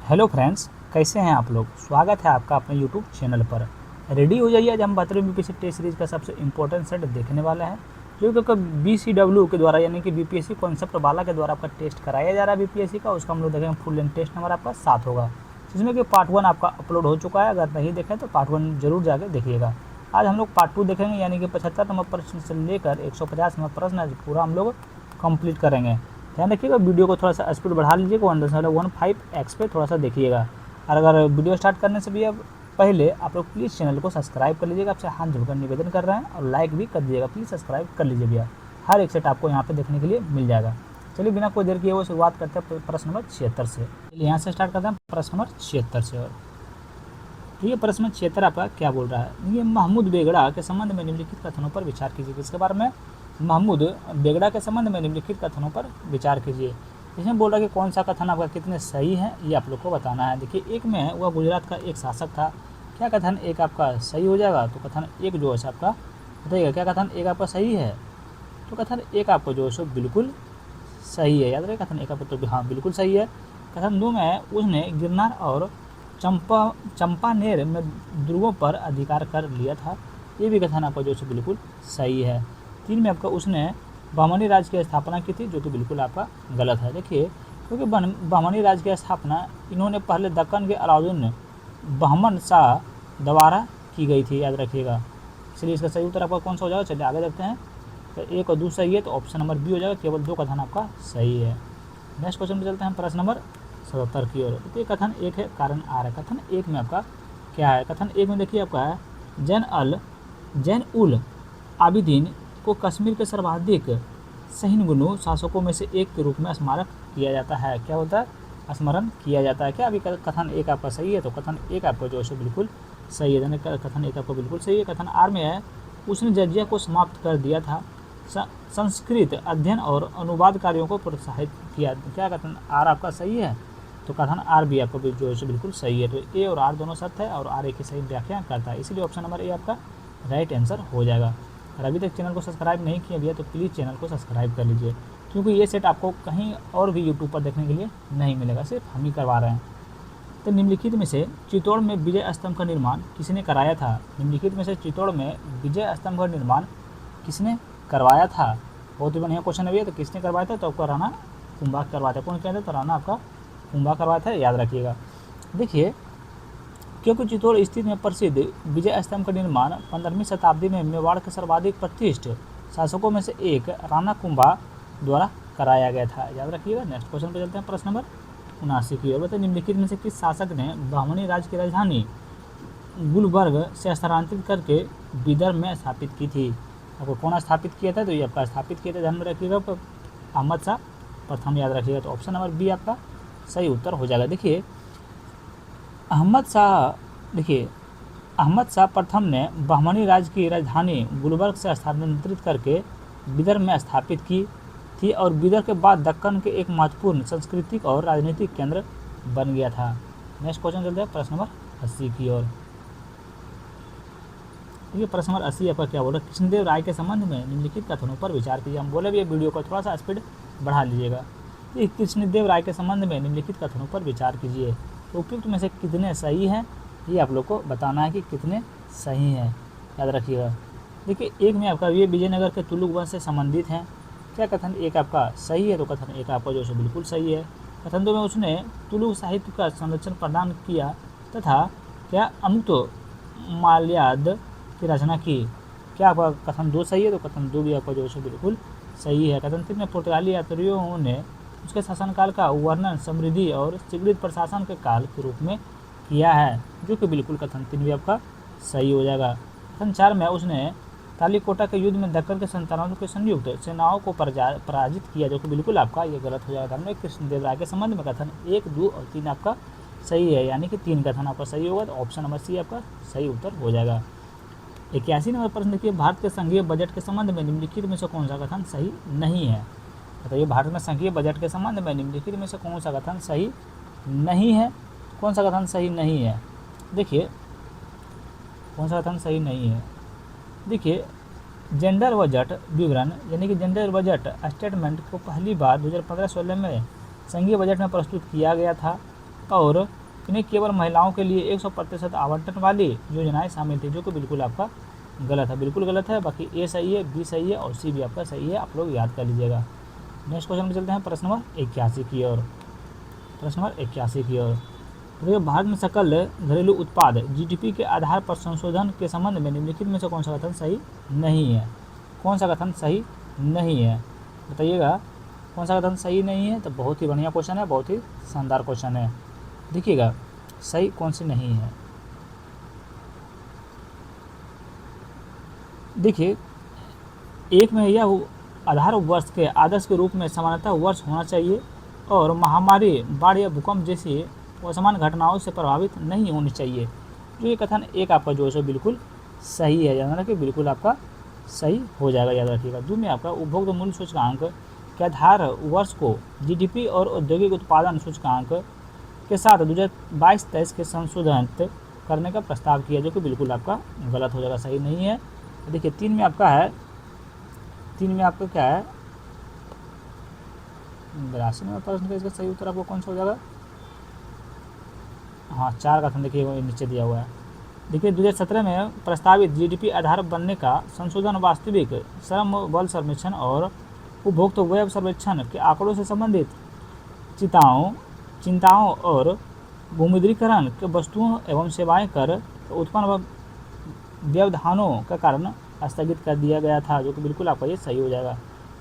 Hello friends, कैसे हैं आप लोग। स्वागत है आपका अपने यूट्यूब चैनल पर। रेडी हो जाइए, आज हम 12वीं बीपीएससी टेस्ट सीरीज का सबसे इंपॉर्टेंट सेट देखने वाले हैं, जो कि BCW के द्वारा यानी कि बीपीएससी कॉन्सेप्ट वाला के द्वारा आपका टेस्ट कराया जा रहा है बीपीएससी का। उसका हम लोग देखेंगे फुल लेंथ टेस्ट नंबर आपका 7 होगा, जिसमें कि पार्ट 1 आपका अपलोड हो चुका है। अगर नहीं देखें तो पार्ट 1 जरूर जाके देखिएगा। आज हम लोग पार्ट 2 देखेंगे, यानी कि 75 नंबर प्रश्न से लेकर 150 नंबर प्रश्न आज पूरा हम लोग कंप्लीट करेंगे। ध्यान रखिएगा, वीडियो को थोड़ा सा स्पीड बढ़ा लीजिएगा, 1.15x पे थोड़ा सा देखिएगा। और अगर वीडियो स्टार्ट करने से भी अब पहले आप लोग प्लीज़ चैनल को सब्सक्राइब कर लीजिएगा। आपसे हाथ जोड़कर निवेदन कर रहे हैं, और लाइक भी कर दीजिएगा। प्लीज़ सब्सक्राइब कर लीजिए भैया, हर एक सेट आपको यहाँ पे देखने के लिए मिल जाएगा। चलिए बिना कोई देर किए हुए शुरुआत करते हैं प्रश्न नंबर 76 से। चलिए यहाँ से स्टार्ट करते हैं प्रश्न नंबर 76 से। और तो ये प्रश्न 76 आपका क्या बोल रहा है, ये महमूद बेगड़ा के संबंध में निम्नलिखित कथनों पर विचार कीजिए। किसके बारे में? महमूद बेगड़ा के संबंध में निम्नलिखित कथनों पर विचार कीजिए। इसमें बोल रहा है कि कौन सा कथन आपका कितने सही है, ये आप लोग को बताना है। देखिए, एक में वह गुजरात का एक शासक था। क्या कथन एक आपका सही हो जाएगा? तो कथन एक जो है आपका बताइएगा, क्या कथन एक आपका सही है? तो कथन एक आपको जो है बिल्कुल सही है। याद रहे, कथन एक आपका तो हाँ बिल्कुल सही है। कथन 2 में उसने गिरनार और चंपानेर में दुर्गों पर अधिकार कर लिया था। ये भी कथन आपका जो है बिल्कुल सही है। 3 में आपका उसने बहमनी राज्य की स्थापना की थी, जो कि बिल्कुल आपका गलत है। देखिए, क्योंकि बहमनी राज्य की स्थापना इन्होंने पहले दक्कन के अलाउद्दीन बहमन शाह द्वारा की गई थी, याद रखिएगा। इसलिए इसका सही उत्तर आपका कौन सा हो जाएगा? चलिए आगे देखते हैं। तो 1 और 2 सही है, तो ऑप्शन नंबर बी हो जाएगा। केवल 2 कथन आपका सही है। नेक्स्ट क्वेश्चन पे चलते हैं, प्रश्न नंबर 77 की ओर। तो ये कथन एक है, कारण आर है। कथन एक में आपका क्या है? कथन एक में देखिए आपका है, जैन उल आबिदीन को कश्मीर के सर्वाधिक सहिष्णु शासकों में से एक के रूप में स्मारक किया जाता है। क्या होता है? स्मरण किया जाता है। क्या अभी कथन एक आपका सही है? तो कथन एक आपका जो है बिल्कुल सही है, यानी कथन एक आपका बिल्कुल सही है। कथन आर में है, उसने जजिया को समाप्त कर दिया था, संस्कृत अध्ययन और अनुवाद कार्यों को प्रोत्साहित किया। क्या कथन आर आपका सही है? तो कथन आर भी आपका जो है बिल्कुल सही है। तो ए और आर दोनों सत्य है, और आर ए की सही व्याख्या करता है, इसलिए ऑप्शन नंबर ए आपका राइट आंसर हो जाएगा। और अभी तक चैनल को सब्सक्राइब नहीं किया भैया, तो प्लीज़ चैनल को सब्सक्राइब कर लीजिए, क्योंकि ये सेट आपको कहीं और भी यूट्यूब पर देखने के लिए नहीं मिलेगा, सिर्फ हम ही करवा रहे हैं। तो निम्नलिखित में से चित्तौड़ में विजय स्तंभ का निर्माण किसने कराया था? निम्नलिखित में से चित्तौड़ में विजय स्तंभ का निर्माण किसने करवाया था? बहुत ही बढ़िया क्वेश्चन है भैया। तो किसने करवाया था? तो आपका राणा कुंभा करवाया था। कौन कहते हैं? तो राणा आपका कुंभा करवाया था, याद रखिएगा। देखिए, क्योंकि चित्तौड़ स्थित में प्रसिद्ध विजय स्तंभ का निर्माण 15वीं शताब्दी में मेवाड़ के सर्वाधिक प्रतिष्ठित शासकों में से एक राणा कुंभा द्वारा कराया गया था, याद रखिएगा। नेक्स्ट क्वेश्चन पे चलते हैं, प्रश्न नंबर 79 की ओर। बताइए, निम्नलिखित में से किस शासक ने बहमनी राज्य की राजधानी गुलबर्ग से स्थानांतरित करके विदर्भ में स्थापित की थी? आपको कौन स्थापित किया था? तो ये आपका स्थापित किया था, ध्यान में रखिएगा, अहमद शाह प्रथम, याद रखिएगा। तो ऑप्शन नंबर बी आपका सही उत्तर हो जाएगा। देखिए, अहमद शाह प्रथम ने बहमनी राज्य की राजधानी गुलबर्ग से स्थानांतरित करके विदर्भ में स्थापित की थी, और विदर्भ के बाद दक्कन के एक महत्वपूर्ण सांस्कृतिक और राजनीतिक केंद्र बन गया था। नेक्स्ट क्वेश्चन चलते हैं प्रश्न नंबर 80 की ओर। देखिए, प्रश्न नंबर 80 आपका क्या बोला, कृष्णदेव राय के संबंध में निम्नलिखित कथनों पर विचार कीजिए। हम बोले भी वीडियो को थोड़ा सा स्पीड बढ़ा लीजिएगा। ये कृष्णदेव राय के संबंध में निम्नलिखित कथनों पर विचार कीजिए। तो उपयुक्त में से कितने सही हैं, ये आप लोग को बताना है कि कितने सही हैं, याद रखिएगा। देखिए, एक में आपका ये विजयनगर के तुलुक वंश से संबंधित हैं। क्या कथन एक आपका सही है? तो कथन एक आपका जो है बिल्कुल सही है। कथन 2 में उसने तुलुक साहित्य का संरक्षण प्रदान किया तथा क्या अमुक्त माल्याद की रचना की। क्या आपका कथन 2 सही है? तो कथन 2 भी आपका जो है बिल्कुल सही है। कथन 3 में पुर्तगाली यात्रियों ने उसके शासनकाल का वर्णन समृद्धि और शीघ्र प्रशासन के काल के रूप में किया है, जो कि बिल्कुल कथन 3 भी आपका सही हो जाएगा। कथन 4 में उसने तालीकोटा के युद्ध में दक्कन के संतानों के संयुक्त सेनाओं को पराजित किया, जो कि बिल्कुल आपका ये गलत हो जाएगा। हमने कृष्णदेव राय के संबंध में कथन 1, 2 और 3 आपका सही है, यानी कि 3 कथन आपका सही होगा। तो ऑप्शन नंबर सी आपका सही उत्तर हो जाएगा। 81 नंबर प्रश्न देखिए, भारत के संघीय बजट के संबंध में निम्नलिखित में से कौन सा कथन सही नहीं है? बताइए, भारत में संघीय बजट के संबंध में निम्नलिखित में से कौन सा कथन सही नहीं है? कौन सा कथन सही नहीं है? देखिए, कौन सा कथन सही नहीं है? देखिए, जेंडर बजट विवरण यानी कि जेंडर बजट स्टेटमेंट को पहली बार 2015-16 में संघीय बजट में प्रस्तुत किया गया था। और इन्हें केवल महिलाओं के लिए 100% आवंटन वाली योजनाएं शामिल थी, जो कि बिल्कुल आपका गलत है, बिल्कुल गलत है। बाकी ए सही है, बी सही है और सी भी आपका सही है, आप लोग याद कर लीजिएगा। नेक्स्ट क्वेश्चन में चलते हैं प्रश्न नंबर 81 की ओर। प्रश्न नंबर 81 की ओर, तो देखिए भारत में सकल घरेलू उत्पाद जीडीपी के आधार पर संशोधन के संबंध में निम्नलिखित में से कौन सा कथन सही नहीं है? कौन सा कथन सही नहीं है बताइएगा, कौन सा कथन सही नहीं है? तो बहुत ही बढ़िया क्वेश्चन है, बहुत ही शानदार क्वेश्चन है। देखिएगा सही कौन सी नहीं है। देखिए, एक में यह आधार वर्ष के आदर्श के रूप में सामान्यतः वर्ष होना चाहिए और महामारी, बाढ़ या भूकंप जैसी असमान घटनाओं से प्रभावित नहीं होनी चाहिए। जो ये कथन एक आपका जो है बिल्कुल सही है, याद रखिए, बिल्कुल आपका सही हो जाएगा, याद रखिएगा। दो में आपका उपभोक्ता मूल्य सूचकांक के आधार वर्ष को जीडीपी और औद्योगिक उत्पादन सूचकांक के साथ 2022-23 के संशोधित करने का प्रस्ताव किया, जो कि बिल्कुल आपका गलत हो जाएगा, सही नहीं है। देखिए तीन में आपका है, तीन में आपका क्या है 82 नंबर प्रश्न का इसका सही उत्तर आपको कौन सा हो जाएगा? हाँ, चार का कथन देखिए वो नीचे दिया हुआ है। देखिए 2017 में प्रस्तावित जीडीपी आधार बनने का संशोधन वास्तविक श्रम बल सर्वेक्षण और उपभोक्ता व्यय सर्वेक्षण के आंकड़ों से संबंधित चिंताओं और विमुद्रीकरण के वस्तुओं एवं सेवाएं कर उत्पन्न व्यवधानों के कारण स्थगित कर दिया गया था, जो कि बिल्कुल आपका ये सही हो जाएगा।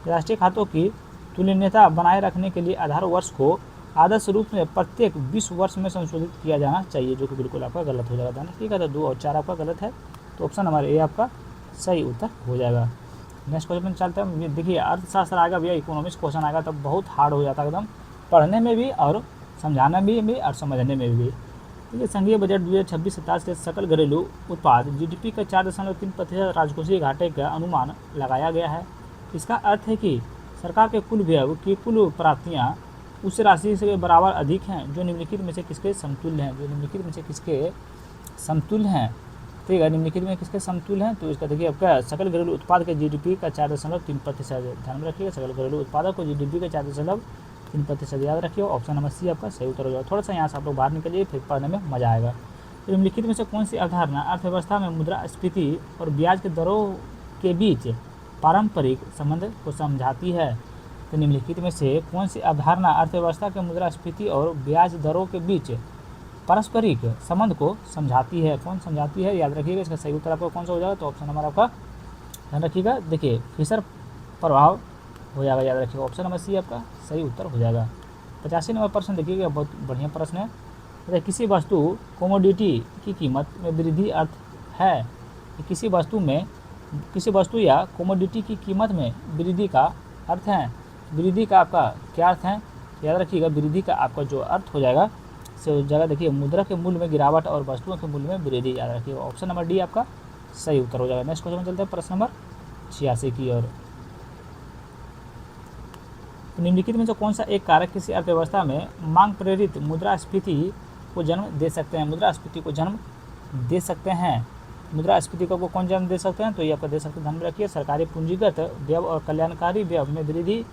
राष्ट्रीय खातों की तुलनीयता बनाए रखने के लिए आधार वर्ष को आदर्श रूप में प्रत्येक 20 वर्ष में संशोधित किया जाना चाहिए, जो कि बिल्कुल आपका गलत हो जाएगा। ठीक है, तो 2 और 4 आपका गलत है, तो ऑप्शन नंबर ए आपका सही उत्तर हो जाएगा। नेक्स्ट क्वेश्चन में चलते हैं। देखिए अर्थशास्त्र आएगा भैया, इकोनॉमिक्स क्वेश्चन आएगा तब बहुत हार्ड हो जाता है एकदम, पढ़ने में भी और समझाने में भी और समझने में भी। देखिए संघीय बजट 2026-27 के सकल घरेलू उत्पाद जीडीपी का 4.3% राजकोषीय घाटे का अनुमान लगाया गया है। इसका अर्थ है कि सरकार के कुल व्यय की कुल प्राप्तियां उस राशि से बराबर अधिक हैं जो निम्नलिखित में से किसके समतुल्य हैं, जो निम्नलिखित में से किसके समतुल्य हैं। ठीक है, निम्नलिखित में किसके समतुल्य हैं? तो इसका देखिए आपका सकल घरेलू उत्पाद के जीडीपी का 4.3%, ध्यान में रखिएगा, सकल घरेलू उत्पाद को जीडीपी का 4.3% याद रखिए। ऑप्शन नंबर सी आपका सही उत्तर हो जाएगा। थोड़ा सा यहाँ से आप लोग बाहर निकलिए, फिर पढ़ने में मजा आएगा। तो निम्नलिखित में से कौन सी अवधारणा अर्थव्यवस्था में मुद्रास्फीति और ब्याज के दरों के बीच पारंपरिक संबंध को समझाती है? तो निम्नलिखित में से कौन सी अवधारणा अर्थव्यवस्था के मुद्रास्फीति और ब्याज दरों के बीच पारस्परिक संबंध को समझाती है? कौन समझाती है, याद रखिएगा। इसका सही उत्तर आपका कौन सा हो जाएगा? तो ऑप्शन नंबर आपका ध्यान रखिएगा, देखिए फिशर प्रभाव हो जाएगा, याद रखिएगा। ऑप्शन नंबर सी आपका सही उत्तर हो जाएगा। 85 नंबर प्रश्न देखिएगा, बहुत बढ़िया प्रश्न है। तो किसी वस्तु कोमोडिटी की कीमत में वृद्धि अर्थ है, किसी वस्तु या कोमोडिटी की कीमत में वृद्धि का अर्थ है। वृद्धि का आपका क्या अर्थ है, याद रखिएगा। वृद्धि का आपका जो अर्थ हो जाएगा से हो जाएगा, देखिए मुद्रा के मूल्य में गिरावट और वस्तुओं के मूल्य में वृद्धि, याद रखिएगा। ऑप्शन नंबर डी आपका सही उत्तर हो जाएगा। नेक्स्ट क्वेश्चन में चलते हैं प्रश्न नंबर 86 की ओर। निम्नलिखित में से कौन सा एक कारक किसी अर्थव्यवस्था में मांग प्रेरित मुद्रास्फीति को जन्म दे सकते हैं? मुद्रास्फीति को जन्म दे सकते हैं। मुद्रास्फीति को कौन जन्म दे सकते हैं? तो ये आपका दे सकते हैं, ध्यान में रखिए। सरकारी पूंजीगत व्यय और कल्याणकारी व्यय में वृद्धि,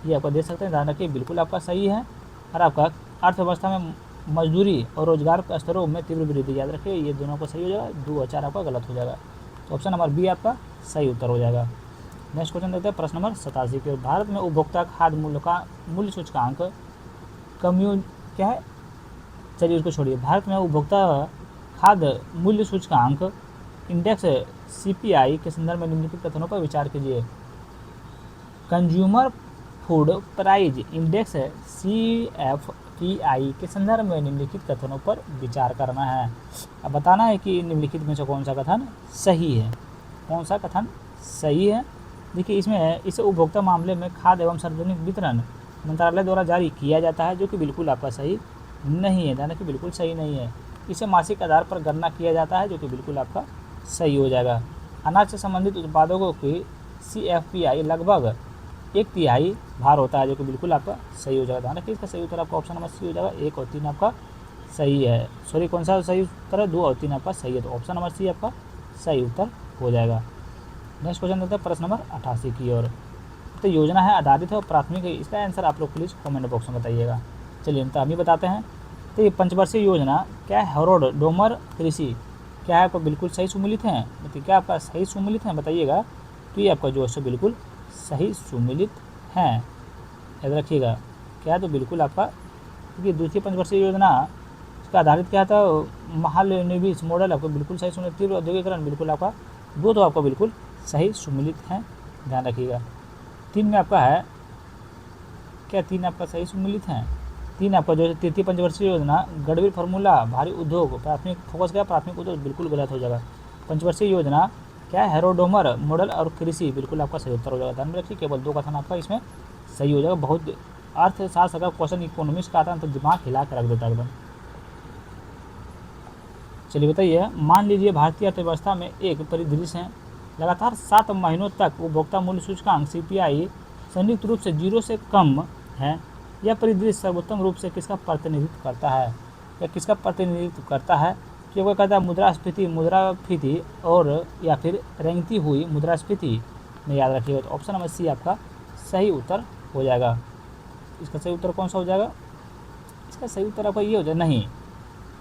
ये आपका दे सकते हैं, ध्यान रखिए, बिल्कुल आपका सही है। और आपका अर्थव्यवस्था में मजदूरी और रोजगार के स्तरों में तीव्र वृद्धि, याद रखिए, ये दोनों को सही हो जाएगा। 2 और 4 आपका गलत हो जाएगा, तो ऑप्शन नंबर बी आपका सही उत्तर हो जाएगा। नेक्स्ट क्वेश्चन देखते हैं प्रश्न नंबर 87 के। भारत में उपभोक्ता खाद्य मूल्य सूचकांक क्या है, चलिए उसको छोड़िए। भारत में उपभोक्ता खाद्य मूल्य सूचकांक इंडेक्स सीपीआई के संदर्भ में निम्नलिखित कथनों पर विचार कीजिए। Consumer food price index CFPI के संदर्भ में निम्नलिखित कथनों पर विचार करना है। अब बताना है कि निम्नलिखित में से कौन सा कथन सही है, कौन सा कथन सही है। देखिए इसमें इसे उपभोक्ता मामले में खाद्य एवं सार्वजनिक वितरण मंत्रालय द्वारा जारी किया जाता है, जो कि बिल्कुल आपका सही नहीं है, यानी कि बिल्कुल सही नहीं है। इसे मासिक आधार पर गणना किया जाता है, जो कि बिल्कुल आपका सही हो जाएगा। अनाज से संबंधित उत्पादों की CFPI लगभग 1/3 भार होता है, जो कि बिल्कुल आपका सही हो जाएगा। ध्यान रखिए, इसका सही उत्तर आपका ऑप्शन नंबर सी हो जाएगा। 1 और 3 आपका सही है, सॉरी कौन सा सही उत्तर है? 2 और 3 आपका सही है, तो ऑप्शन नंबर सी आपका सही उत्तर हो जाएगा। नेक्स्ट क्वेश्चन देखते हैं प्रश्न नंबर 88 की ओर। तो योजना है आधारित है और प्राथमिक है, इसका आंसर आप लोग प्लीज़ कमेंट बॉक्स में बताइएगा। चलिए तो हम ही बताते हैं। तो ये पंचवर्षीय योजना क्या है? हेरोड डोमर कृषि क्या है? आपको बिल्कुल सही सुमिलित है, मतलब क्या आपका सही सुमिलित है बताइएगा। तो ये आपका जो है बिल्कुल सही सुमिलित है, याद रखिएगा। क्या है? तो बिल्कुल आपका, क्योंकि दूसरी पंचवर्षीय योजना इसका आधारित क्या था? महालनोबिस मॉडल। आपको बिल्कुल सही सुमिलित। तीव्र औद्योगिकरण बिल्कुल आपका, दो तो आपका बिल्कुल सही सुमिलित है, ध्यान रखिएगा। 3 में आपका है क्या? 3 आपका सही सुमिलित है। 3 आपका जो है तृतीय पंचवर्षीय योजना गढ़वीर फार्मूला भारी उद्योग प्राथमिक फोकस क्या? प्राथमिक उद्योग बिल्कुल गलत हो जाएगा। पंचवर्षीय योजना क्या है? हेरोडोमर मॉडल और कृषि बिल्कुल आपका सही उत्तर हो जाएगा। ध्यान में रखिए, केवल 2 कथन आपका इसमें सही हो जाएगा। बहुत अर्थशास्त्र अगर क्वेश्चन इकोनॉमिक्स का आता है तो दिमाग हिला के रख देता है एकदम। चलिए बताइए, मान लीजिए भारतीय अर्थव्यवस्था में एक परिदृश्य है, लगातार 7 महीनों तक उपभोक्ता मूल्य सूचकांक CPI संयुक्त रूप से 0 से कम है। यह परिदृश्य सर्वोत्तम रूप से किसका प्रतिनिधित्व करता है? या किसका प्रतिनिधित्व करता है? कि वो कहता है मुद्रास्फीति और या फिर रेंगती हुई मुद्रास्फीति में, याद रखिएगा। तो ऑप्शन नंबर सी आपका सही उत्तर हो जाएगा। इसका सही उत्तर कौन सा हो जाएगा? इसका सही उत्तर आपका ये हो जाए, नहीं,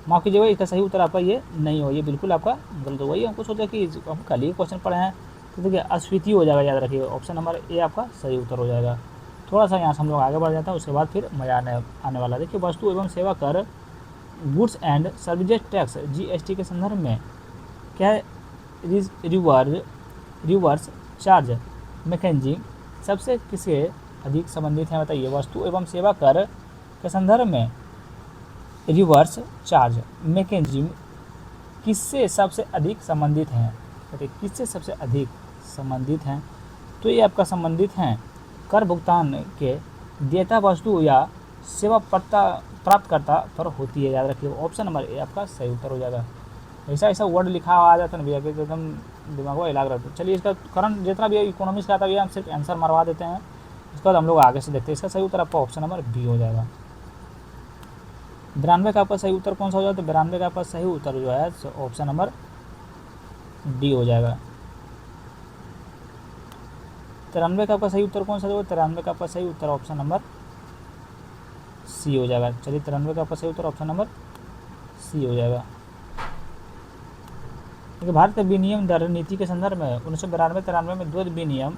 माफ़ कीजिएगा, इसका सही उत्तर आपका ये नहीं हो, ये बिल्कुल आपका गलत होगा। ये हमको सोचा कि हम कल ही क्वेश्चन पढ़े हैं, तो देखिए अस्फीति हो जाएगा, याद रखिएगा। ऑप्शन नंबर ए आपका सही उत्तर हो जाएगा। थोड़ा सा यहाँ से हम लोग आगे बढ़ जाता है, उसके बाद फिर मजा आने वाला। देखिए, वस्तु एवं सेवा कर goods and services tax GST के संदर्भ में क्या रिवर्स चार्ज मैकेनिज्म सबसे किससे अधिक संबंधित है? बताइए, वस्तु एवं सेवा कर के संदर्भ में रिवर्स चार्ज मैकेनिज्म किससे सबसे अधिक संबंधित हैं? बताइए, किससे सबसे अधिक संबंधित हैं? तो ये आपका संबंधित हैं कर भुगतान के देयता वस्तु या सेवा प्राप्तकर्ता पर होती है, याद रखिए। ऑप्शन नंबर ए आपका सही उत्तर हो जाएगा। ऐसा वर्ड लिखा आ जाता है ना भैया, एकदम दिमाग को हिला रहता है। चलिए, इसका करंट जितना भी इकोनॉमिक्स का आता है हम सिर्फ आंसर मरवा देते हैं, उसके बाद हम लोग आगे से देखते हैं। इसका सही उत्तर आपका ऑप्शन नंबर बी हो जाएगा। 92 का आपका सही उत्तर कौन सा हो जाएगा? तो 92 का आपका सही उत्तर जो है ऑप्शन नंबर डी हो जाएगा। 93 का आपका सही उत्तर कौन सा होगा? 93 का आपका सही उत्तर ऑप्शन नंबर सी हो जाएगा। चलिए, 93 का आपका सही उत्तर ऑप्शन नंबर सी हो जाएगा। देखिए, भारत के विनिमय दर नीति के संदर्भ में 1992-93 में द्वैत विनिमय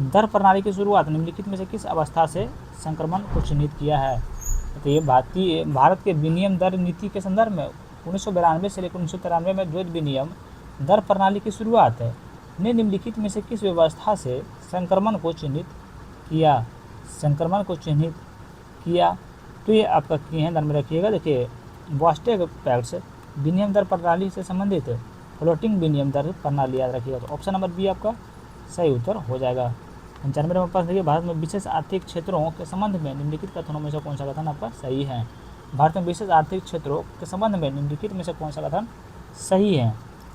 दर प्रणाली की शुरुआत निम्नलिखित में से किस अवस्था से संक्रमण को चिन्हित किया है? तो ये भारत के विनिमय दर नीति के संदर्भ में 1992 से लेकर 1993 में द्वैत विनिमय दर प्रणाली की शुरुआत ने निम्नलिखित में से किस व्यवस्था से संक्रमण को चिन्हित किया? संक्रमण को चिन्हित किया, तो ये आपका किए हैं, ध्यान में रखिएगा। देखिए, बॉस्टेक पैक्ट्स विनिमय दर प्रणाली से संबंधित फ्लोटिंग विनिमय दर प्रणाली, याद रखिएगा। तो ऑप्शन नंबर बी आपका सही उत्तर हो जाएगा। 95 नंबर पास देखिए, भारत में विशेष आर्थिक क्षेत्रों के संबंध में निम्नलिखित कथनों में से कौन सा कथन आपका सही है? भारत में विशेष आर्थिक क्षेत्रों के संबंध में निम्नलिखित में से कौन सा कथन सही है?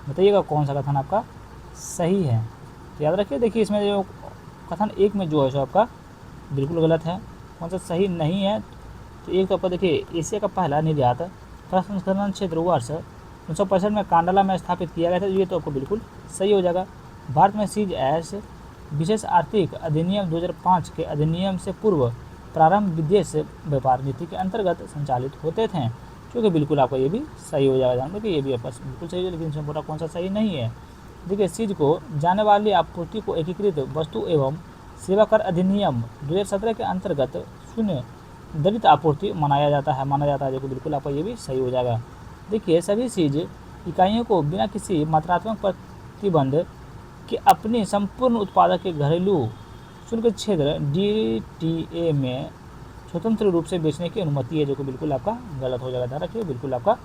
बताइएगा कौन सा कथन आपका सही है। तो याद रखिए, देखिए इसमें जो कथन 1 में जो है सो आपका बिल्कुल गलत है। कौन सा सही नहीं है? तो एक तो आपका देखिए, एशिया का पहला निर्यात प्रसंस्करण क्षेत्र वर्ष 1965 में कांडला में स्थापित किया गया था, ये तो आपको बिल्कुल सही हो जाएगा। भारत में सीज एस विशेष आर्थिक अधिनियम 2005 के अधिनियम से पूर्व प्रारंभ विदेश व्यापार नीति के अंतर्गत संचालित होते थे, जो कि बिल्कुल आपका ये भी सही हो जाएगा। जानते कि ये भी आपका बिल्कुल सही है, लेकिन इसमें पूरा कौन सा सही नहीं है। देखिए, सीज को जाने वाली आपूर्ति को एकीकृत वस्तु एवं सेवा कर अधिनियम 2017 के अंतर्गत शून्य दलित आपूर्ति माना जाता है, जो कि बिल्कुल आपका ये भी सही हो जाएगा। देखिए, सभी सीज इकाइयों को बिना किसी मात्रात्मक प्रतिबंध कि अपनी संपूर्ण उत्पादक के घरेलू शुल्क क्षेत्र DTA में स्वतंत्र रूप से बेचने की अनुमति है, जो कि बिल्कुल आपका गलत हो जाएगा। ध्यान रखिए, बिल्कुल आपका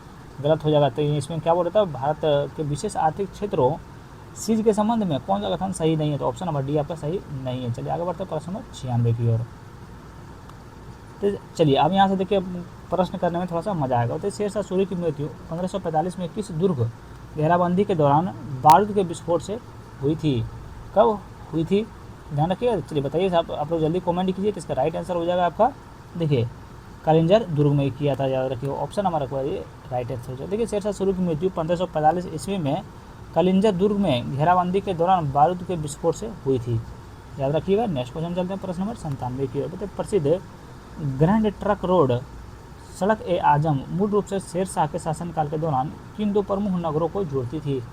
गलत हो जाएगा। तो इसमें क्या बोल रहा था? भारत के विशेष आर्थिक क्षेत्रों सीज के संबंध में कौन सा कथन सही नहीं है? तो ऑप्शन नंबर डी आपका सही नहीं है। चलिए आगे बढ़ते हैं प्रश्न नंबर 96 की ओर। तो चलिए, अब यहाँ से देखिए, प्रश्न करने में थोड़ा सा मजा आएगा। तो शेरशाह सूरी की मृत्यु 1545 में किस दुर्ग घेराबंदी के दौरान बारूद के विस्फोट से हुई थी? कब हुई थी? ध्यान रखिए। चलिए बताइए, आप लोग जल्दी कमेंट कीजिए। तो इसका राइट आंसर हो जाएगा आपका, देखिए, कालिंजर दुर्ग में किया था, याद रखिए। ऑप्शन नंबर आपका ये राइट आंसर हो जाएगा। देखिए, शेरशाह सूरी की मृत्यु 1545 ईस्वी में कालिंजर दुर्ग में घेराबंदी के दौरान बारूद के विस्फोट से हुई थी, याद रखिएगा। नेक्स्ट क्वेश्चन चलते हैं प्रश्न नंबर 97 की ओर। प्रसिद्ध ग्रैंड ट्रक रोड सड़क ए आजम मूल रूप से शेर शाह के शासनकाल के दौरान किन दो प्रमुख नगरों को जोड़ती थी?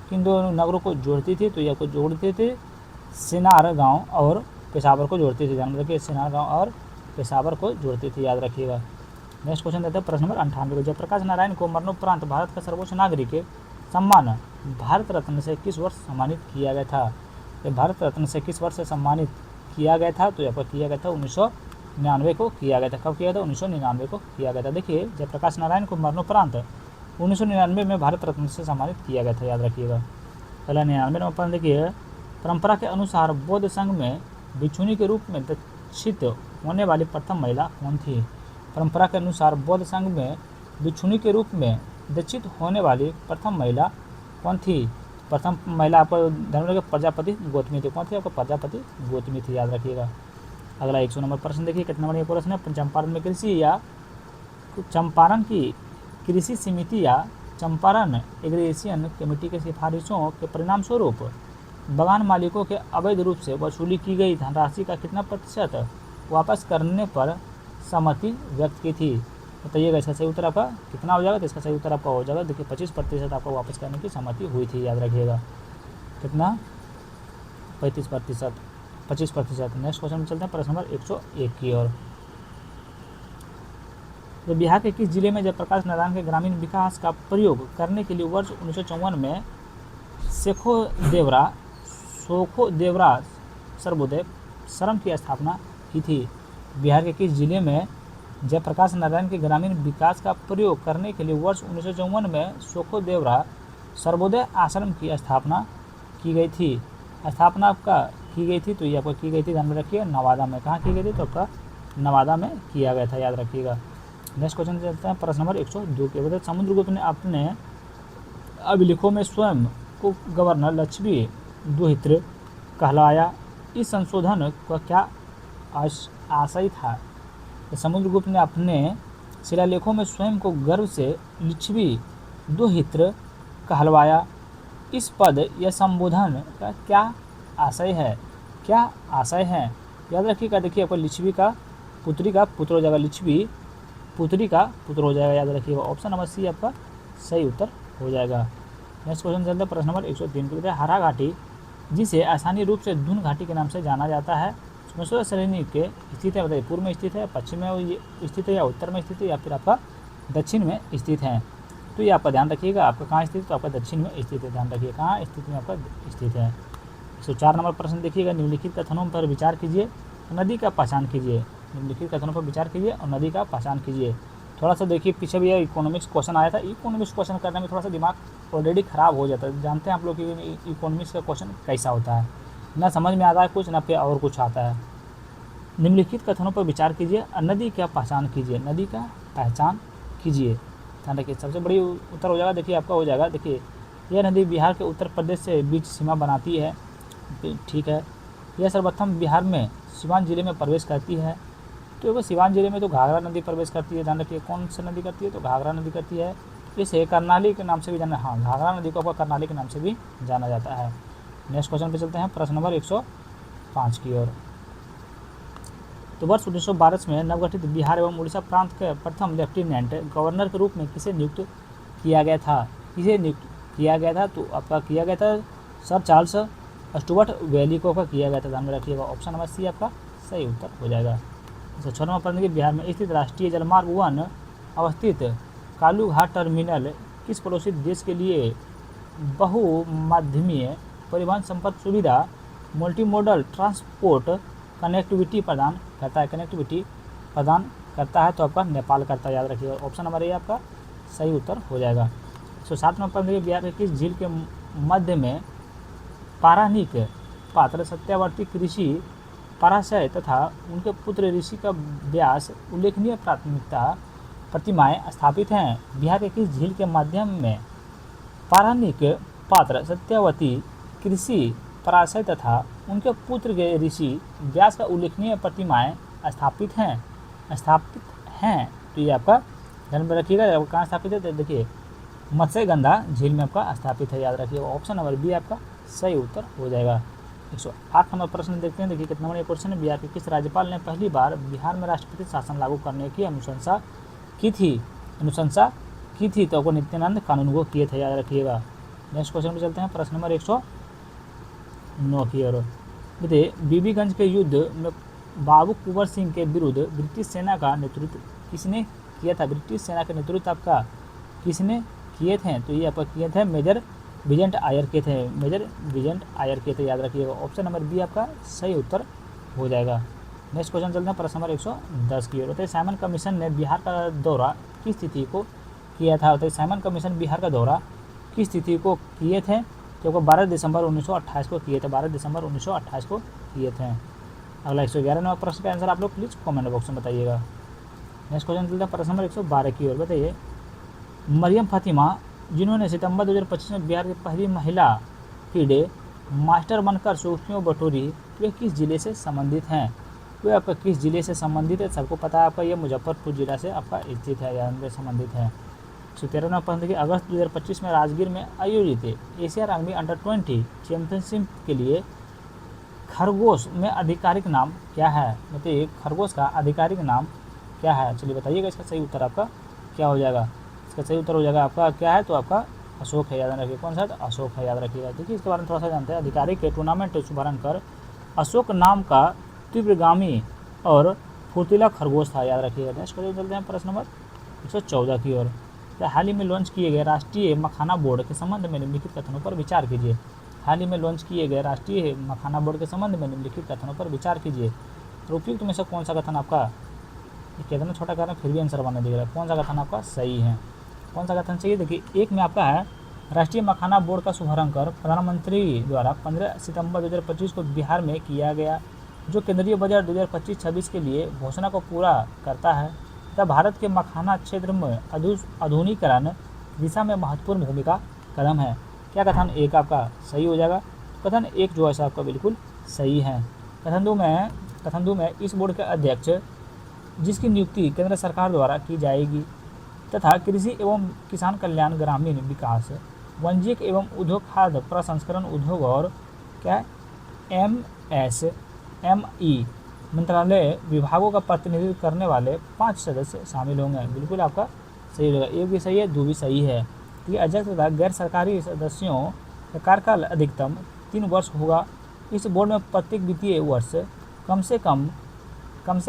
किन दो नगरों को जोड़ती थी? तो यह को जोड़ते थे सिनार गांव और पेशावर को जोड़ती थी। ध्यान रखिए, सिनार गांव और पेशावर को जोड़ती थी, याद रखिएगा। नेक्स्ट क्वेश्चन देते हैं प्रश्न नंबर 98 को। जयप्रकाश नारायण को मरणोपरांत भारत का सर्वोच्च नागरिक सम्मान भारत रत्न से किस वर्ष सम्मानित किया गया था? भारत रत्न से किस वर्ष से सम्मानित किया गया था? तो यहाँ पर किया गया था 1999 को किया गया था। कब किया था? 1999 को किया गया था। देखिए, जयप्रकाश नारायण को मरणोपरांत 1999 में भारत रत्न से सम्मानित किया गया था, याद रखिएगा। पहला 99 नंबर प्रश्न देखिए, परंपरा के अनुसार बौद्ध संघ में भिक्षुणी के रूप में दीक्षित होने वाली प्रथम महिला कौन थी? परंपरा के अनुसार बौद्ध संघ में भिक्षुणी के रूप में दीक्षित होने वाली प्रथम महिला कौन थी? प्रथम महिला आपको ध्यान रखिएगा, प्रजापति गौतमी थी। कौन थी? आपको प्रजापति गौतमी थी, याद रखिएगा। अगला 100 नंबर प्रश्न देखिए, कितने नंबर ये प्रश्न है? चंपारण की कृषि समिति या चंपारण एग्रीगेशन कमेटी की सिफारिशों के परिणाम स्वरूप बागान मालिकों के अवैध रूप से वसूली की गई धनराशि का कितना प्रतिशत वापस करने पर सहमति व्यक्त की थी? बताइएगा, इसका सही उत्तर आपका कितना हो जाएगा? तो इसका सही उत्तर आपका हो जाएगा, देखिए 25% आपको वापस करने की सहमति हुई थी, याद रखिएगा। कितना? 25%। नेक्स्ट क्वेश्चन में चलते हैं प्रश्न नंबर 101 की ओर। तो बिहार के किस जिले में जयप्रकाश नारायण के ग्रामीण विकास का प्रयोग करने के लिए वर्ष 1954 में सोखो देवरा सर्वोदय श्रम की स्थापना की थी? बिहार के किस जिले में जयप्रकाश नारायण के ग्रामीण विकास का प्रयोग करने के लिए वर्ष 1954 में सोखो देवरा सर्वोदय आश्रम की स्थापना की गई थी? स्थापना आपका की गई थी, तो ये आपको की गई थी, ध्यान में रखिए, नवादा में। कहाँ की गई थी? तो आपका नवादा में किया गया था, याद रखिएगा। नेक्स्ट क्वेश्चन चलते हैं प्रश्न नंबर 102 के। बताइए, समुद्रगुप्त ने अपने अभिलेखों में स्वयं को गवर्नर लक्ष्मी द्विहित्र कहलाया। इस संशोधन का क्या आशय था? समुद्रगुप्त ने अपने शिलालेखों में स्वयं को गर्व से लिच्छवी द्विहित्र कहलवाया। इस पद या संबोधन का क्या आशय है? क्या आशय है? याद रखिएगा। देखिए, आपको लिच्छवी का पुत्री का पुत्र हो जाएगा, लिच्छवी पुत्री का पुत्र हो जाएगा, याद रखिएगा। ऑप्शन नंबर सी आपका सही उत्तर हो जाएगा। नेक्स्ट क्वेश्चन चलते हैं प्रश्न नंबर 103 को। हरा घाटी, जिसे आसानी रूप से धुन घाटी के नाम से जाना जाता है, समस्या श्रेणी के स्थित है। बताइए, पूर्व में स्थित है, पश्चिम में स्थित है, या उत्तर में स्थित है, या फिर आपका दक्षिण में स्थित है? तो ये आपका ध्यान रखिएगा, आपका कहाँ स्थित है? तो आपका दक्षिण में स्थित है, ध्यान रखिए कहाँ स्थिति में आपका स्थित है। 104 नंबर प्रश्न देखिएगा, निम्नलिखित कथनों पर विचार कीजिए, नदी का पहचान कीजिए। निम्नलिखित कथनों पर विचार कीजिए और नदी का पहचान कीजिए। थोड़ा सा देखिए, पीछे भी इकोनॉमिक्स क्वेश्चन आया था। इकोनॉमिक्स क्वेश्चन करने में थोड़ा सा दिमाग ऑलरेडी खराब हो जाता है। जानते हैं आप लोग कि इकोनॉमिक्स का क्वेश्चन कैसा होता है, ना समझ में आता है कुछ, ना फिर और कुछ आता है। निम्नलिखित कथनों पर विचार कीजिए, नदी का पहचान कीजिए। नदी का पहचान कीजिए, ध्यान रखिए। सबसे बड़ी उत्तर हो जाएगा, देखिए आपका हो जाएगा। देखिए, यह नदी बिहार के उत्तर प्रदेश से बीच सीमा बनाती है, ठीक है। यह सर्वप्रथम बिहार में सिवान जिले में प्रवेश करती है। तो वो सिवान जिले में तो घाघरा नदी प्रवेश करती है, ध्यान रखिए। कौन सी नदी करती है? तो घाघरा नदी करती है। इसे करनाली के नाम से भी जाना, हाँ, घाघरा नदी को करनाली के नाम से भी जाना जाता है। नेक्स्ट क्वेश्चन पे चलते हैं प्रश्न नंबर 105 की ओर। तो वर्ष 1912 में नवगठित बिहार एवं उड़ीसा प्रांत के प्रथम लेफ्टिनेंट गवर्नर के रूप में किसे नियुक्त किया गया था? किसे नियुक्त किया गया था? तो आपका किया गया था सर चार्ल्स स्टुअर्ट वैली को किया गया था, ध्यान में रखिएगा। ऑप्शन नंबर सी आपका सही उत्तर हो जाएगा। 6 नंबर प्रश्न देखिए, बिहार में स्थित राष्ट्रीय जलमार्ग 1 अवस्थित कालूघाट टर्मिनल किस पड़ोसी देश के लिए बहुमाध्यमीय परिवहन संपर्क सुविधा मल्टीमोडल ट्रांसपोर्ट कनेक्टिविटी प्रदान करता है? कनेक्टिविटी प्रदान करता है, तो आपका नेपाल करता है, याद रखिएगा। ऑप्शन नंबर ए आपका सही उत्तर हो जाएगा। 107 नंबर प्रश्न देखिए, बिहार के किस झील के मध्य में पौराणिक पात्र सत्यावर्ती ऋषि पराशय तथा उनके पुत्र ऋषि का व्यास उल्लेखनीय प्राथमिकता प्रतिमाएं स्थापित हैं? बिहार के किस झील के माध्यम में पौराणिक पात्र सत्यावती ऋषि पराशय तथा उनके पुत्र के ऋषि व्यास का उल्लेखनीय प्रतिमाएं स्थापित हैं? तो ये आपका ध्यान में रखिएगा, कहाँ स्थापित है? तो देखिए, मत्स्यगंधा झील में आपका स्थापित है, याद रखिएगा। ऑप्शन नंबर बी आपका सही उत्तर हो जाएगा। 108 नंबर प्रश्न देखते हैं। देखिए, कितना नंबर क्वेश्चन है, बिहार के किस राज्यपाल ने पहली बार बिहार में राष्ट्रपति शासन लागू करने की अनुशंसा की थी, अनुशंसा की थी तो नित्यानंद कानून को किए थे, याद रखिएगा। नेक्स्ट क्वेश्चन पे चलते हैं, प्रश्न नंबर 109 की ओर। देखिए, बीबीगंज के युद्ध में बाबू कुंवर सिंह के विरुद्ध ब्रिटिश सेना का नेतृत्व किसने किया था? ब्रिटिश सेना का नेतृत्व आपका किसने किए थे? तो ये आपका किए थे मेजर विजेंट आयर के थे, मेजर विजेंट आयर के थे, याद रखिएगा। ऑप्शन नंबर बी आपका सही उत्तर हो जाएगा। नेक्स्ट क्वेश्चन चलते हैं, प्रश्न नंबर 110 की ओर। होते साइमन कमीशन ने बिहार का दौरा किस तिथि को किया था? होते साइमन कमीशन बिहार का दौरा किस तिथि को किए थे? तो 12 दिसंबर 1928 को किए थे, 12 दिसंबर 1928 को किए थे। अगला 111 नंबर प्रश्न का आंसर आप लोग प्लीज़ कमेंट बॉक्स में बताइएगा। नेक्स्ट क्वेश्चन चलता है, प्रश्न नंबर 112 की ओर। बताइए, मरियम फातिमा जिन्होंने सितंबर 2025 में बिहार की पहली महिला फीडे मास्टर बनकर सुर्खियों बटोरी, वे किस जिले से संबंधित हैं? वे आपका किस जिले से संबंधित है? सबको पता है आपका ये मुजफ्फरपुर जिला से आपका स्थित है, यानी संबंधित है। 13वां प्रश्न, अगस्त 2025 में राजगीर में आयोजित एशिया आर्मी अंडर-20 चैंपियनशिप के लिए खरगोश में आधिकारिक नाम क्या है? बताइए, खरगोश का आधिकारिक नाम क्या है? चलिए बताइएगा, इसका सही उत्तर आपका क्या हो जाएगा? इसका सही उत्तर हो जाएगा आपका क्या है? तो आपका अशोक है, याद रखिए। कौन सा? अशोक है, याद रखिएगा। देखिए, इसके बारे में थोड़ा सा जानते हैं। आधिकारिक टूर्नामेंट शुभारंभ कर अशोक नाम का तीव्रगामी और फुर्तीला खरगोश था, याद रखिएगा। नेक्स्ट क्वेश्चन चलते हैं, प्रश्न नंबर 114 की ओर। हाल ही में लॉन्च किए गए राष्ट्रीय मखाना बोर्ड के संबंध में निम्नलिखित कथनों पर विचार कीजिए। हाल ही में लॉन्च किए गए राष्ट्रीय मखाना बोर्ड के संबंध में निम्नलिखित कथनों पर विचार कीजिए। तो उपयुक्त में से कौन सा कथन आपका, कितना छोटा कारण फिर भी आंसर बनने दिख रहा है, कौन सा कथन आपका सही है? कौन सा कथन चाहिए? देखिए, एक में आपका है, राष्ट्रीय मखाना बोर्ड का शुभारंभ कर प्रधानमंत्री द्वारा 15 सितंबर 2025 को बिहार में किया गया, जो केंद्रीय बजट 2025-26 के लिए घोषणा को पूरा करता है तथा भारत के मखाना क्षेत्र में आधुनिकीकरण दिशा में महत्वपूर्ण भूमिका कदम है। क्या कथन एक आपका सही हो जाएगा? कथन एक जो है आपका बिल्कुल सही है। कथन दो में इस बोर्ड के अध्यक्ष जिसकी नियुक्ति केंद्र सरकार द्वारा की जाएगी तथा कृषि एवं किसान कल्याण, ग्रामीण विकास, वाणिज्यिक एवं उद्योग, खाद्य प्रसंस्करण उद्योग और क्या MSME मंत्रालय विभागों का प्रतिनिधित्व करने वाले 5 सदस्य शामिल होंगे। बिल्कुल आपका सही होगा, एक भी सही है, दो भी सही है। ये अध्यक्ष तथा गैर सरकारी सदस्यों का कार्यकाल अधिकतम 3 वर्ष होगा। इस बोर्ड में प्रत्येक वित्तीय वर्ष कम से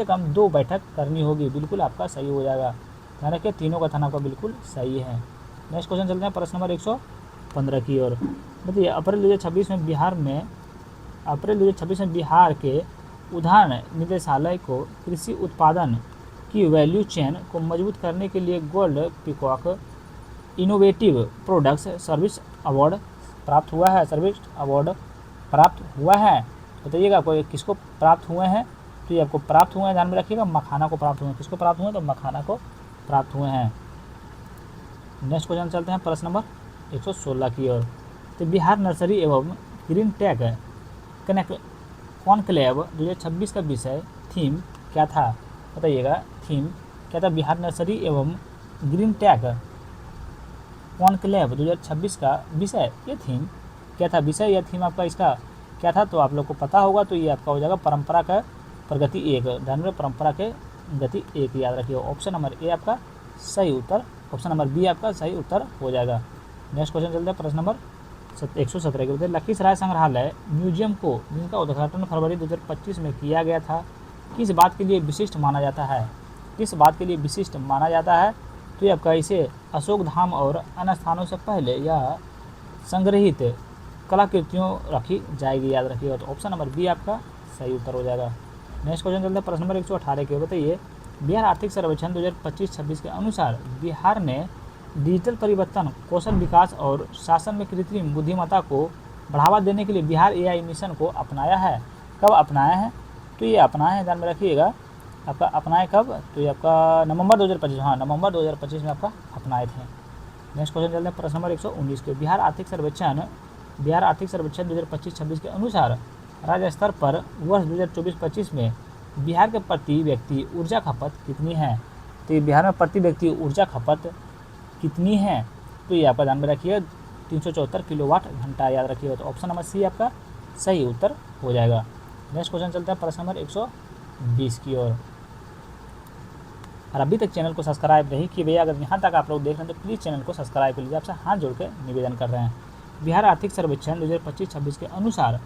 कम 2 बैठक करनी होगी। बिल्कुल आपका सही हो जाएगा, ध्यान रखिए, तीनों कथन आपका बिल्कुल सही है। नेक्स्ट क्वेश्चन चलते हैं, प्रश्न नंबर 115 की ओर। बताइए, अप्रैल 2026 में बिहार के उद्यान निदेशालय को कृषि उत्पादन की वैल्यू चेन को मजबूत करने के लिए gold peacock innovative products service award प्राप्त हुआ है। बताइएगा कोई किसको प्राप्त हुए हैं? तो ये आपको प्राप्त हुए हैं, ध्यान में रखिएगा, मखाना को प्राप्त हुए हैं। किसको प्राप्त हुए? तो मखाना को प्राप्त हुए हैं। नेक्स्ट क्वेश्चन चलते हैं, प्रश्न नंबर 116 की ओर। तो बिहार नर्सरी एवं ग्रीन टेक कॉन्क्लेव 2026 का विषय थीम क्या था? बताइएगा, थीम क्या था? बिहार नर्सरी एवं ग्रीन टेक कॉन्क्लेव 2026 का विषय, ये थीम क्या था? विषय या थीम आपका इसका क्या था? तो आप लोग को पता होगा, तो ये आपका हो जाएगा परंपरा का प्रगति 1, ध्यान में, परंपरा के गति 1, याद रखिए। ऑप्शन नंबर ए आपका सही उत्तर, ऑप्शन नंबर बी आपका सही उत्तर हो जाएगा। नेक्स्ट क्वेश्चन चलते हैं, प्रश्न नंबर 117 के उत्तर। लखीसराय संग्रहालय म्यूजियम को, जिनका उद्घाटन फरवरी 2025 में किया गया था, किस बात के लिए विशिष्ट माना जाता है? किस बात के लिए विशिष्ट माना जाता है? तो ये आपका इसे अशोक धाम और अन्य स्थानों से पहले यह संग्रहित कलाकृतियों रखी जाएगी, याद रखिएगा। तो ऑप्शन नंबर बी आपका सही उत्तर हो जाएगा। नेक्स्ट क्वेश्चन चलते हैं, प्रश्न नंबर 118 के। बताइए, बिहार आर्थिक सर्वेक्षण 2025-26 के अनुसार बिहार ने डिजिटल परिवर्तन, कौशल विकास और शासन में कृत्रिम बुद्धिमत्ता को बढ़ावा देने के लिए बिहार AI मिशन को अपनाया है। कब अपनाया है? तो ये अपनाया है, ध्यान में रखिएगा, आपका अपनाए कब? तो ये आपका नवंबर 2025, हाँ, नवंबर 2025 में आपका अपनाए थे। नेक्स्ट क्वेश्चन चलते हैं, प्रश्न नंबर 119 के। बिहार आर्थिक सर्वेक्षण 2025-26 के अनुसार राज्य स्तर पर वर्ष 2024-25 में बिहार के प्रति व्यक्ति ऊर्जा खपत कितनी है? तो ये बिहार में प्रति व्यक्ति ऊर्जा खपत कितनी है? तो ये आपका ध्यान में रखिए, 374 किलोवाट घंटा, याद रखिएगा। तो ऑप्शन नंबर सी आपका सही उत्तर हो जाएगा। नेक्स्ट क्वेश्चन चलता है, प्रश्न नंबर 120 की ओर। और अभी तक चैनल को सब्सक्राइब नहीं किए भैया, अगर यहाँ तक आप लोग देख रहे हैं तो प्लीज़ चैनल को सब्सक्राइब कर लीजिए, आपसे हाथ जोड़ के निवेदन कर रहे हैं। बिहार आर्थिक सर्वेक्षण 2025-26 के अनुसार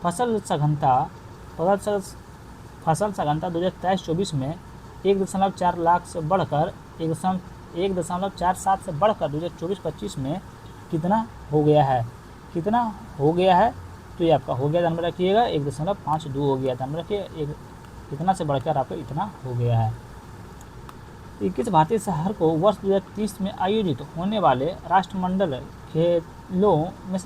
फसल सघनता 2023-24 में 1.4 लाख से बढ़कर 1.47 से बढ़कर 2024-25 में कितना हो गया है, तो ये आपका हो गया, ध्यान में रखिएगा 1.52 हो गया, ध्यान में रखिए एक कितना से बढ़कर आपका इतना हो गया है। 21 भारतीय शहर को वर्ष 2030 में आयोजित होने वाले राष्ट्रमंडल खेलों में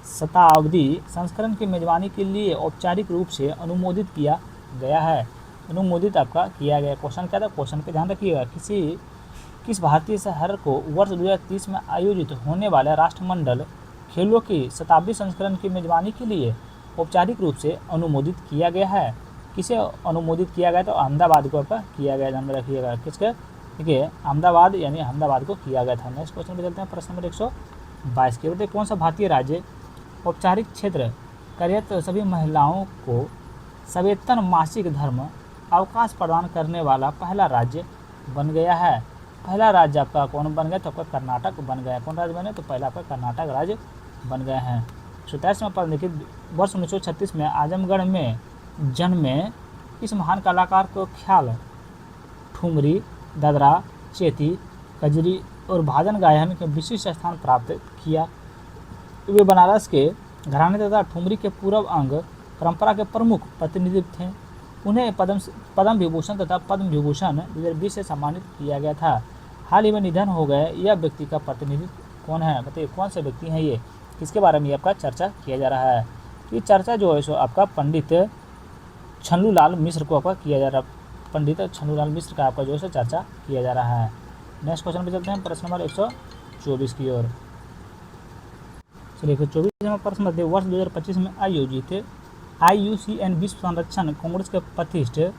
शताब्दी संस्करण की मेजबानी के लिए औपचारिक रूप से अनुमोदित किया गया है। अनुमोदित आपका किया गया, क्वेश्चन क्या था, क्वेश्चन पे ध्यान रखिएगा। किस भारतीय शहर को वर्ष 2030 में आयोजित होने वाले राष्ट्रमंडल खेलों की शताब्दी संस्करण की मेजबानी के लिए औपचारिक रूप से अनुमोदित किया गया है? किसे अनुमोदित किया गया? तो अहमदाबाद को आपका किया गया, ध्यान में रखिएगा। किसके? देखिए अहमदाबाद, यानी अहमदाबाद को किया गया था। नेक्स्ट क्वेश्चन पे चलते हैं, प्रश्न नंबर 122 के बताइए कौन सा भारतीय राज्य औपचारिक क्षेत्र कार्यरत सभी महिलाओं को सवेतन मासिक धर्म अवकाश प्रदान करने वाला पहला राज्य बन गया है? पहला राज्य आपका कौन बन गया? तो आपका कर्नाटक बन गया। कौन राज्य बने? तो पहला आपका कर्नाटक राज्य बन गए हैं। 123 में पर देखिए वर्ष 1936 में आजमगढ़ में जन्मे इस महान कलाकार को ख्याल, ठुमरी, दादरा, चेती, कजरी और भाजन गायन के विशिष्ट स्थान प्राप्त किया। वे बनारस के घराने तथा ठुमरी के पूर्व अंग परंपरा के प्रमुख प्रतिनिधि थे। उन्हें पद्म विभूषण तथा पद्म विभूषण 2020 से सम्मानित किया गया था। हाल ही में निधन हो गए यह व्यक्ति का प्रतिनिधित्व कौन है? बताइए कौन से व्यक्ति हैं ये, किसके बारे में आपका चर्चा किया जा रहा है? ये चर्चा जो है सो आपका पंडित छन्नूलाल मिश्र को आपका किया जा रहा है। पंडित छन्नूलाल मिश्र का आपका जो है चर्चा किया जा रहा है। नेक्स्ट क्वेश्चन पे चलते हैं, प्रश्न नंबर 124 की ओर। चलिए 124 में प्रश्न मध्य वर्ष 2025 में आयोजित IUCN विश्व संरक्षण कांग्रेस के प्रतिष्ठित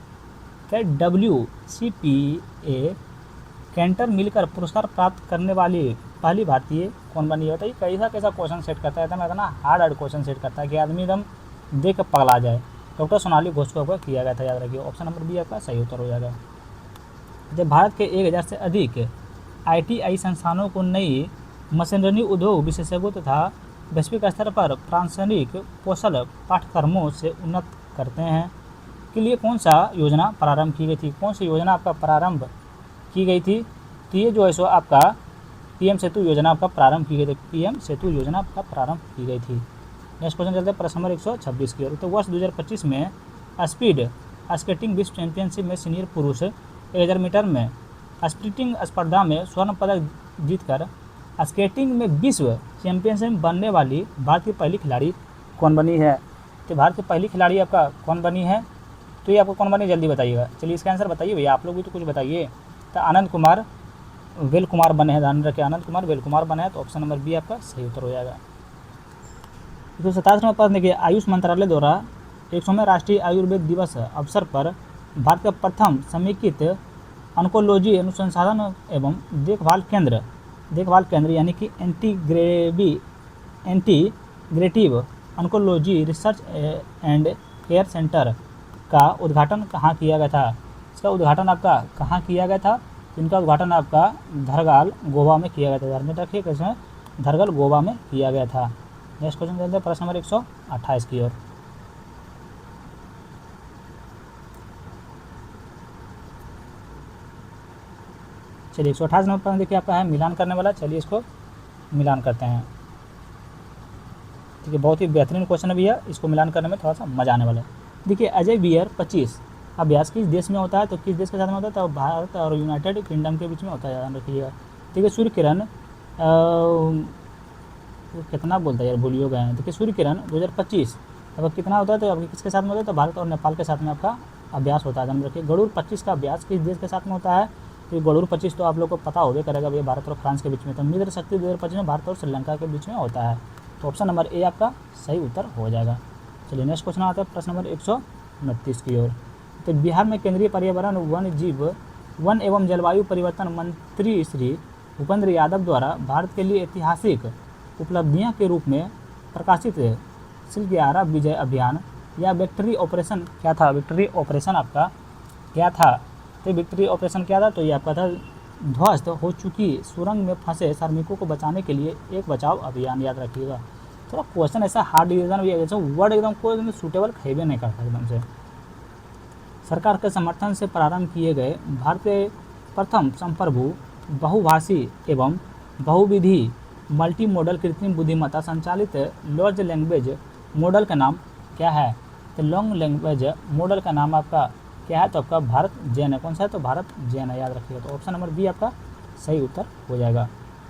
WCPA कैंटर मिलकर पुरस्कार प्राप्त करने वाली पहली भारतीय कौन बनी है? बताइए कैसा क्वेश्चन सेट करता है, इतना हार्ड क्वेश्चन सेट करता है कि आदमी एकदम देख कर पगला जाए। डॉक्टर सोनाली घोष को आपका किया गया था, याद रखिए। ऑप्शन नंबर बी आपका सही उत्तर हो जाएगा। जब भारत के 1000 से अधिक ITI संस्थानों को नई मशीनरी उद्योग विशेषज्ञों तथा वैश्विक स्तर पर प्रासंगिक कौशल पाठ्यक्रमों से उन्नत करते हैं के लिए कौन सा योजना प्रारंभ की गई थी? कौन सी योजना आपका प्रारंभ की गई थी? तो ये जो है सो आपका PM सेतु योजना आपका प्रारंभ की गई थी। PM सेतु योजना आपका प्रारंभ की गई थी। नेक्स्ट क्वेश्चन चलते हैं, प्रश्न नंबर 126 की ओर। तो वर्ष 2025 में स्पीड स्केटिंग विश्व चैंपियनशिप में सीनियर पुरुष 1000 मीटर में स्प्रिंटिंग स्पर्धा में स्वर्ण पदक जीतकर स्केटिंग में विश्व चैंपियनशिप बनने वाली भारत की पहली खिलाड़ी कौन बनी है? तो भारत की पहली खिलाड़ी आपका कौन बनी है? तो ये आपको कौन बनी, जल्दी बताइएगा। चलिए इसका आंसर बताइए भैया, आप लोग भी तो कुछ बताइए। तो आनंद कुमार वेल कुमार बने हैं, ध्यान रखिए आनंद कुमार वेल कुमार बने हैं। तो ऑप्शन नंबर बी आपका सही उत्तर हो जाएगा। 127वां प्रश्न देखिए, आयुष मंत्रालय द्वारा 100वें राष्ट्रीय आयुर्वेद दिवस अवसर पर भारत का प्रथम समेकित ऑन्कोलॉजी अनुसंधान एवं देखभाल केंद्र यानी कि integrative oncology research and care centre का उद्घाटन कहाँ किया गया था? इसका उद्घाटन आपका कहाँ किया गया था? इनका उद्घाटन आपका धरगाल गोवा में किया गया था। ध्यान में रखिए कैसे, धरगाल गोवा में किया गया था। नेक्स्ट क्वेश्चन चलते हैं, प्रश्न नंबर 128 की ओर। चलिए 128 नंबर प्रश्न देखिए आपका है मिलान करने वाला। चलिए इसको मिलान करते हैं। ठीक है, बहुत ही बेहतरीन क्वेश्चन है भैया, इसको मिलान करने में थोड़ा सा मजा आने वाला है। देखिए अजय बियर 25 अभ्यास किस देश में होता है? तो किस देश के साथ में होता है? तो भारत और यूनाइटेड किंगडम के बीच में होता है, ध्यान रखिएगा। ठीक है, सूर्य किरण कितना बोलता है यार, भूलियो गए हैं। देखिए सूर्य किरण 2025 अब कितना होता है? तो आपके किसके साथ में होता है? तो भारत और नेपाल के साथ में आपका अभ्यास होता है, ध्यान रखिए। गरुड़ 25 का अभ्यास किस देश के साथ में होता है? तो गरुड़ 25 तो आप लोग को पता होगा करेगा भैया, भारत और फ्रांस के बीच में। तो मित्र शक्ति 2025 में भारत और श्रीलंका के बीच में होता है। तो ऑप्शन नंबर ए आपका सही उत्तर हो जाएगा। चलिए नेक्स्ट क्वेश्चन आता है, प्रश्न नंबर 129 की ओर। तो बिहार में केंद्रीय पर्यावरण वन एवं जलवायु परिवर्तन मंत्री श्री भूपेंद्र यादव द्वारा भारत के लिए ऐतिहासिक उपलब्धियां के रूप में प्रकाशित सिल 11 विजय अभियान या विक्ट्री ऑपरेशन क्या था? विक्ट्री ऑपरेशन आपका क्या था? तो विक्ट्री ऑपरेशन क्या था, तो ये आपका था ध्वस्त हो चुकी सुरंग में फंसे श्रमिकों को बचाने के लिए एक बचाव अभियान, याद रखिएगा। थोड़ा क्वेश्चन ऐसा हार्ड डिवीजन भी ऐसा वर्ड एकदम कोई सूटेबल खेबे नहीं करता एकदम से। सरकार के समर्थन से प्रारंभ किए गए भारत के प्रथम संप्रभु बहुभाषी एवं बहुविधि मल्टी मॉडल कृत्रिम बुद्धिमत्ता संचालित लार्ज लैंग्वेज मॉडल का नाम क्या है, तो लॉन्ग लैंग्वेज मॉडल का नाम आपका क्या है, तो आपका भारत जैन है। कौन सा है, तो भारत जैन है, याद रखिएगा। तो ऑप्शन नंबर बी आपका सही उत्तर हो जाएगा।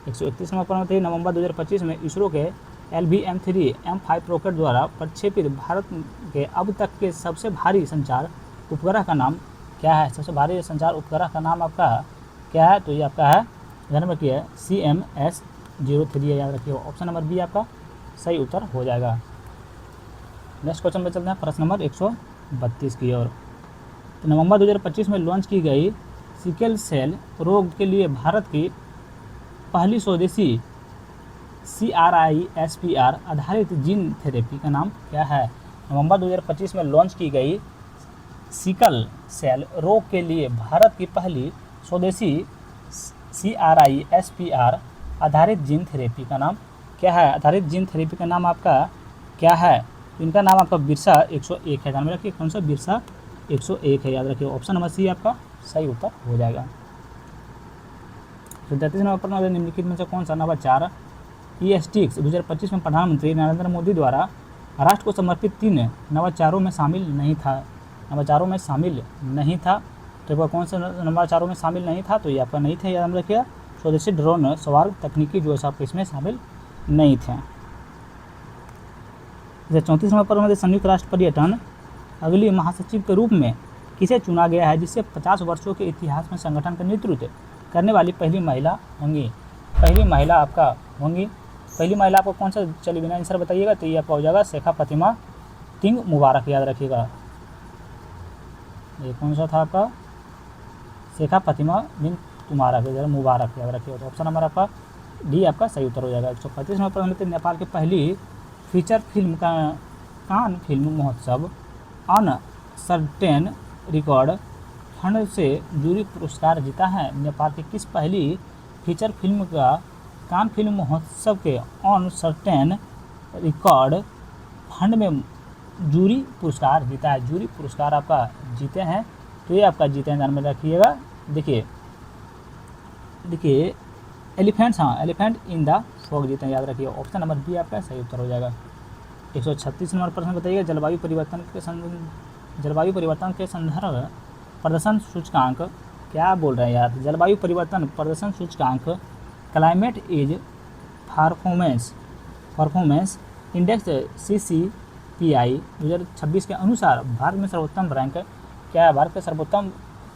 131 नंबर पर बताइए, नवंबर 2025 में इसरो के LVM-3 M5 रॉकेट द्वारा प्रक्षेपित भारत के अब तक के सबसे भारी संचार उपग्रह का नाम क्या है, सबसे भारी संचार उपग्रह का नाम आपका क्या है, तो ये आपका है ध्यान रखिए CMS-03 है, याद रखिए। ऑप्शन नंबर बी आपका सही उत्तर हो जाएगा। नेक्स्ट क्वेश्चन में चलते हैं प्रश्न नंबर 132 की ओर। तो नवंबर 2025 में लॉन्च की गई सिकल सेल रोग के लिए भारत की पहली स्वदेशी CRISPR आधारित जीन थेरेपी का नाम क्या है। नवंबर 2025 में लॉन्च की गई सिकल सेल रोग के लिए भारत की पहली स्वदेशी CRISPR आधारित जीन थेरेपी का नाम क्या है, आधारित जीन थेरेपी का नाम आपका क्या है, तो इनका नाम आपका बिरसा 101 है। ध्यान में रखिए कौन सा, बिरसा 101 है, याद रखिए। ऑप्शन नंबर सी आपका सही उत्तर हो जाएगा। 33 नंबर पर निम्नलिखित में से कौन सा नवाचार ESTICS 2025 में प्रधानमंत्री नरेंद्र मोदी द्वारा राष्ट्र को समर्पित 3 नवाचारों में शामिल नहीं था, नवाचारों में शामिल नहीं था, तो वह कौन सा नवाचारों में शामिल नहीं था, तो ये आपका नहीं थे, याद रखिए। स्वदेशी ड्रोन सवार तकनीकी जो है इसमें शामिल नहीं थे। 34 नंबर पर संयुक्त राष्ट्र पर्यटन अगली महासचिव के रूप में किसे चुना गया है, जिससे 50 वर्षों के इतिहास में संगठन का नेतृत्व करने वाली पहली महिला होंगी, पहली महिला आपका होंगी, पहली महिला आपको कौन सा, चलिए बिना आंसर बताइएगा, तो ये आपका हो जाएगा शेखा फातिमा तिंग मुबारक, याद रखिएगा। ये कौन सा था आपका, शेखा फातिमा बिन मुबारक, मुबारक, याद रखिएगा। तो ऑप्शन नंबर आपका डी आपका सही उत्तर हो जाएगा। 135 नंबर पर नेपाल की पहली फीचर फिल्म का कान फिल्म महोत्सव अनसर्टेन रिकॉर्ड फंड से जूरी पुरस्कार जीता है। नेपाल की किस पहली फीचर फिल्म का कान फिल्म महोत्सव के अनसर्टेन रिकॉर्ड फंड में जूरी पुरस्कार जीता है, जूरी पुरस्कार आपका जीते हैं, तो ये आपका जीते हैं, ध्यान में रखिएगा। देखिए एलिफेंट्स, हाँ एलिफेंट इन द फॉग जीते हैं, याद रखिए। ऑप्शन नंबर बी आपका सही उत्तर हो जाएगा। 136 नंबर प्रश्न बताइएगा, जलवायु परिवर्तन के संदर्भ प्रदर्शन सूचकांक क्या बोल रहे हैं यार, जलवायु परिवर्तन प्रदर्शन सूचकांक climate as performance index CCPI 2026 के अनुसार भारत में सर्वोत्तम रैंक क्या है, भारत का सर्वोत्तम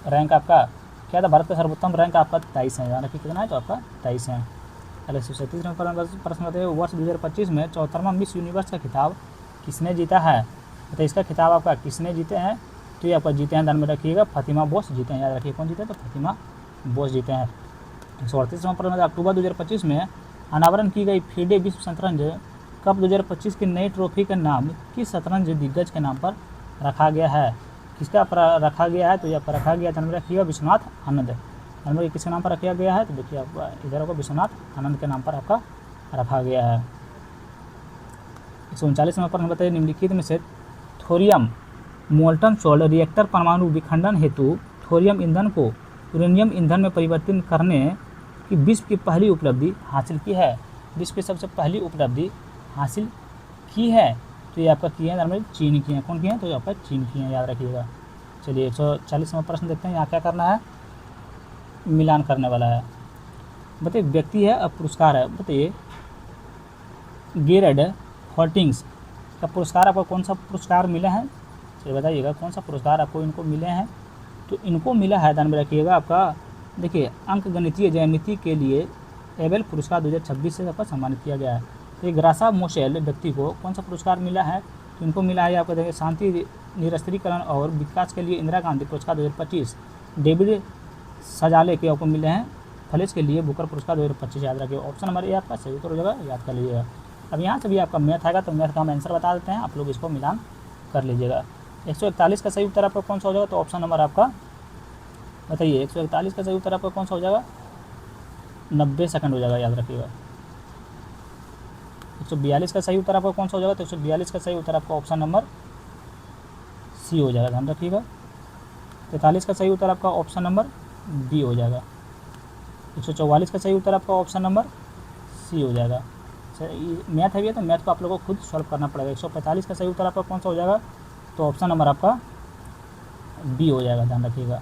रैंक आपका क्या था, भारत का सर्वोत्तम रैंक आपका 23 है, यानी कि कितना है, तो आपका 23 है। 137 नंबर प्रश्न बताइए, वर्ष 2025 में 74वां मिस यूनिवर्स का खिताब किसने जीता है, तो इसका खिताब आपका किसने जीते हैं, तो ये आपका जीते हैं, ध्यान में रखिएगा, फातिमा बोस जीते हैं, याद रखिए कौन जीते हैं, तो फातिमा बोस जीते हैं। 138 नंबर प्रश्न, अक्टूबर 2025 में अनावरण की गई FIDE विश्व शतरंज कप 2025 की नई ट्रॉफी का नाम किस शतरंज दिग्गज के नाम पर रखा गया है, किसका रखा गया है, तो यह पर रखा गया, ध्यान में रखिएगा, विश्वनाथ आनंद। ध्यान में किसके नाम पर रखा गया है, तो देखिए आपका इधर आपको विश्वनाथ आनंद के नाम पर आपका रखा गया है। 139 नंबर पर बताइए, निम्नलिखित में से थोरियम मोल्टन सॉल्ट रिएक्टर परमाणु विखंडन हेतु थोरियम ईंधन को यूरेनियम ईंधन में परिवर्तित करने की विश्व की पहली उपलब्धि हासिल की है, विश्व की सबसे पहली उपलब्धि हासिल की है, तो ये आपका किए हैं, में चीन की हैं, कौन किए हैं, तो ये आपका चीन की हैं, याद रखिएगा। चलिए 140 नंबर प्रश्न देखते हैं, यहाँ क्या करना है, मिलान करने वाला है। बताइए व्यक्ति है अब पुरस्कार है, बताइए गेरड हॉल्टिंग्स का पुरस्कार आपको कौन सा पुरस्कार मिला है, चलिए बताइएगा कौन सा पुरस्कार आपको इनको मिले हैं, तो इनको मिला है, ध्यान में रखिएगा आपका, देखिए अंक गणितीय ज्यामिति के लिए एबेल पुरस्कार 2026 से आपका सम्मानित किया गया है। तो ग्रासा मोशेल व्यक्ति को कौन सा पुरस्कार मिला है, तो इनको मिला है आपको देखिए शांति निरस्त्रीकरण और विकास के लिए इंदिरा गांधी पुरस्कार 2025, डेविड सजाले के आपको मिले हैं फलेज के लिए बुकर पुरस्कार 2025, याद रखिए। ऑप्शन नंबर ए आपका सही उत्तर हो जाएगा, याद कर लीजिएगा। अब यहाँ से भी आपका मैथ आएगा, तो मैथ का हम आंसर बता देते हैं, आप लोग इसको मिलान कर लीजिएगा। 141 का सही उत्तर आपका कौन सा हो जाएगा, तो ऑप्शन नंबर आपका बताइए 141 का सही उत्तर आपका कौन सा हो जाएगा? 90 सेकंड हो जाएगा, याद रखिएगा। 142 का सही उत्तर आपका कौन सा हो जाएगा? तो 142 का सही उत्तर आपका ऑप्शन नंबर सी हो जाएगा, ध्यान रखिएगा। 43 का सही उत्तर आपका ऑप्शन नंबर बी हो जाएगा। 144 का सही उत्तर आपका ऑप्शन नंबर सी हो जाएगा। मैथ है भैया, तो मैथ को आप लोगों को खुद सॉल्व करना पड़ेगा। 145 का सही उत्तर आपका कौन सा हो जाएगा? तो ऑप्शन नंबर आपका बी हो जाएगा, ध्यान रखिएगा।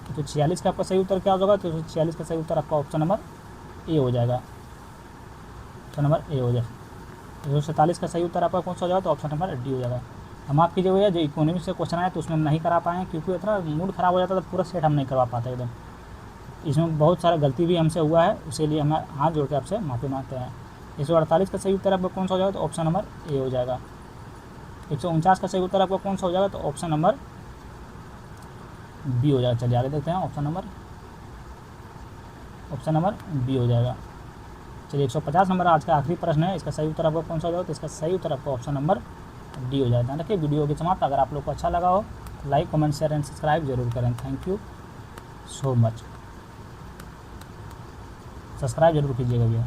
146 का आपका सही उत्तर क्या होगा? तो 146 का सही उत्तर आपका ऑप्शन नंबर ए हो जाएगा, ऑप्शन नंबर ए हो जाएगा। 147 का सही उत्तर आपका कौन सा हो जाएगा? तो ऑप्शन नंबर डी हो जाएगा। हम आपकी जो है जो इकोनॉमिक्स से क्वेश्चन आए तो उसमें हम नहीं करा पाए हैं, क्योंकि इतना मूड ख़राब हो जाता है तो पूरा सेट हम नहीं करवा पाते एकदम। इसमें बहुत सारा गलती भी हमसे हुआ है, इसीलिए हम हाथ जोड़ के आपसे माफ़ी मांगते हैं। 148 का सही उत्तर आपका कौन सा हो जाएगा? तो ऑप्शन नंबर ए हो जाएगा। 149 का सही उत्तर आपका कौन सा हो जाएगा? तो ऑप्शन नंबर बी हो जाएगा। चलिए आगे देखते हैं। ऑप्शन नंबर बी हो जाएगा। चलिए 150 नंबर आज का आखिरी प्रश्न है, इसका सही उत्तर आपका कौन सा हो जाएगा? तो इसका सही उत्तर आपका ऑप्शन नंबर डी हो जाएगा। ध्यान रखिए, वीडियो की समाप्त। अगर आप लोग को अच्छा लगा हो तो like, comment, share and subscribe जरूर करें। Thank you so much. Subscribe जरूर कीजिएगा भैया।